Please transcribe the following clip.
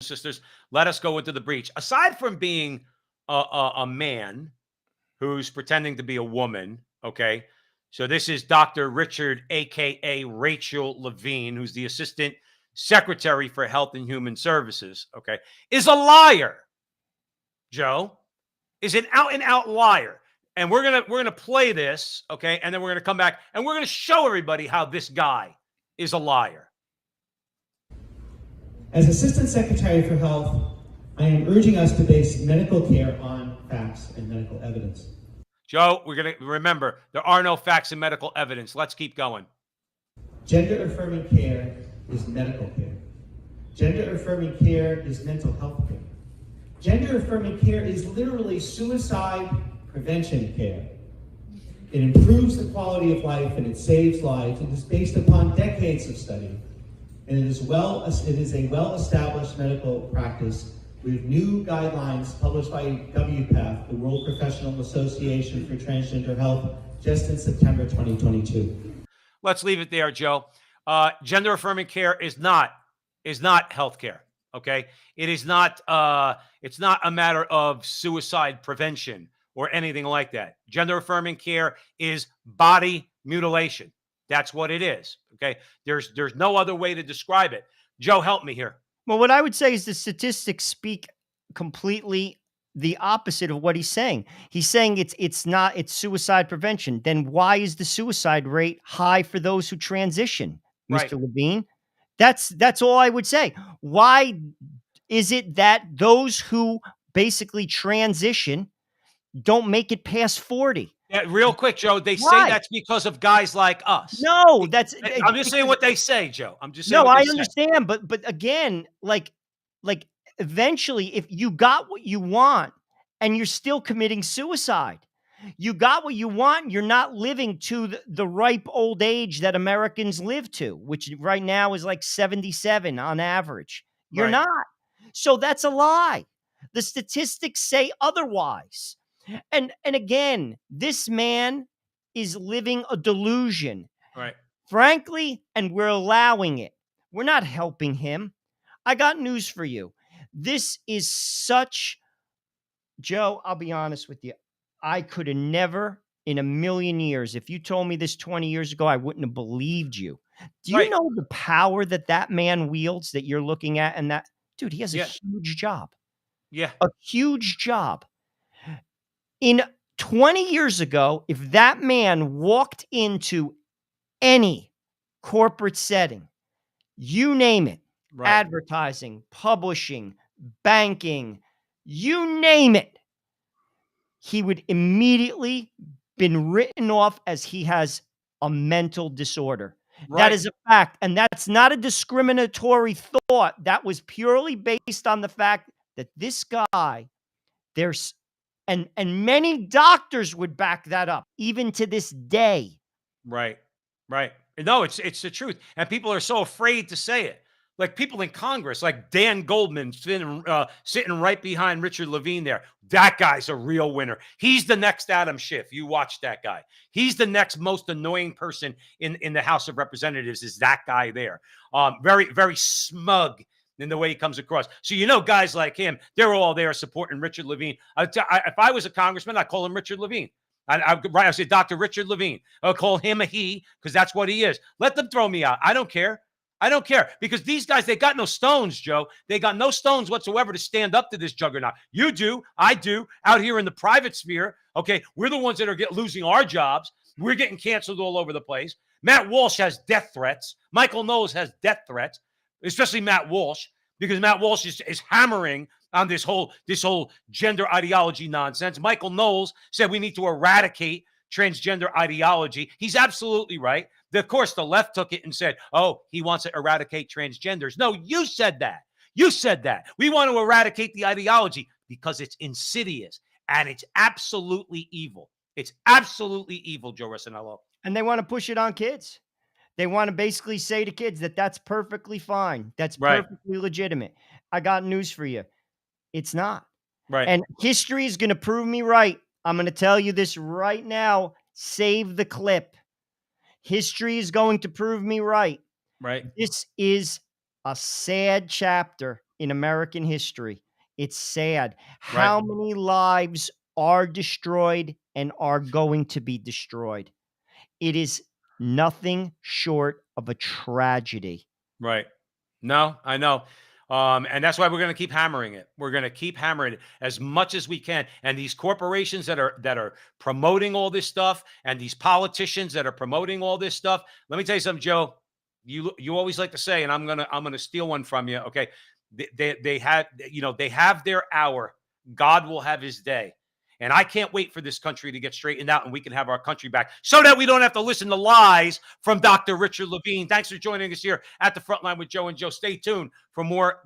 sisters, let us go into the breach. Aside from being a man who's pretending to be a woman, okay? So this is Dr. Richard, aka Rachel Levine, who's the Assistant Secretary for Health and Human Services, okay, is a liar. Joe is an out and out liar. And we're gonna play this, okay, and then we're gonna come back and we're gonna show everybody how this guy is a liar. As Assistant Secretary for Health, I am urging us to base medical care on facts and medical evidence. Joe, we're going to remember there are no facts and medical evidence. Let's keep going. Gender affirming care is medical care. Gender affirming care is mental health care. Gender affirming care is literally suicide prevention care. It improves the quality of life and it saves lives. It is based upon decades of study. And it is a well-established medical practice with new guidelines published by WPATH, the World Professional Association for Transgender Health, just in September 2022. Let's leave it there, Joe. Gender affirming care is not healthcare. Okay, it is not. It's not a matter of suicide prevention or anything like that. Gender affirming care is body mutilation. That's what it is. Okay, there's no other way to describe it. Joe, help me here. Well, what I would say is the statistics speak completely the opposite of what he's saying. He's saying it's suicide prevention. Then why is the suicide rate high for those who transition, Mr. Right. Levine? That's all I would say. Why is it that those who basically transition don't make it past 40? Yeah, real quick, Joe. They say Why? that's because of guys like us. No, that's I'm just saying what they say, Joe. I'm just saying. no, what I they say. understand, but again, like eventually, if you got what you want and you're still committing suicide, you got what you want, you're not living to the ripe old age that Americans live to, which right now is like 77 on average. You're Right. not. So that's a lie. The statistics say otherwise. And again, this man is living a delusion. Right. Frankly, and we're allowing it. We're not helping him. I got news for you. This is such, Joe, I'll be honest with you. I could have never in a million years, if you told me this 20 years ago, I wouldn't have believed you. Do you Right. know the power that man wields that you're looking at? And that, dude, he has a Yeah. huge job. Yeah. A huge job. In 20 years ago, if that man walked into any corporate setting, you name it, Right. advertising, publishing, banking, you name it, he would immediately been written off as he has a mental disorder. Right. That is a fact. And that's not a discriminatory thought. That was purely based on the fact that this guy, there's and many doctors would back that up, even to this day. Right. Right. No, it's the truth, and people are so afraid to say it. Like people in Congress, like Dan Goldman sitting right behind Richard Levine there. That guy's a real winner. He's the next Adam Schiff. You watch that guy. He's the next most annoying person in the House of Representatives is that guy there. Very, very smug in the way he comes across. So, guys like him, they're all there supporting Richard Levine. If I was a congressman, I'd call him Richard Levine. I say Dr. Richard Levine. I'll call him a he because that's what he is. Let them throw me out. I don't care. I don't care because these guys, they got no stones, Joe. They got no stones whatsoever to stand up to this juggernaut. You do. I do. Out here in the private sphere, okay, we're the ones that are losing our jobs. We're getting canceled all over the place. Matt Walsh has death threats. Michael Knowles has death threats, especially Matt Walsh, because Matt Walsh is hammering on this whole gender ideology nonsense. Michael Knowles said we need to eradicate transgender ideology. He's absolutely right. Of course, the left took it and said, oh, he wants to eradicate transgenders. No, you said that. You said that. We want to eradicate the ideology because it's insidious and it's absolutely evil. It's absolutely evil, Joe Rossinello. And they want to push it on kids. They want to basically say to kids that that's perfectly fine. That's perfectly legitimate. I got news for you. It's not. Right. And history is going to prove me right. I'm going to tell you this right now. Save the clip. History is going to prove me right. Right. This is a sad chapter in American history. It's sad Right. how many lives are destroyed and are going to be destroyed. It is nothing short of a tragedy. Right. No, I know. And that's why we're going to keep hammering it. We're going to keep hammering it as much as we can. And these corporations that are promoting all this stuff, and these politicians that are promoting all this stuff. Let me tell you something, Joe. You always like to say, and I'm gonna steal one from you. Okay, they had they have their hour. God will have His day. And I can't wait for this country to get straightened out and we can have our country back so that we don't have to listen to lies from Dr. Richard Levine. Thanks for joining us here at the Frontline with Joe and Joe. Stay tuned for more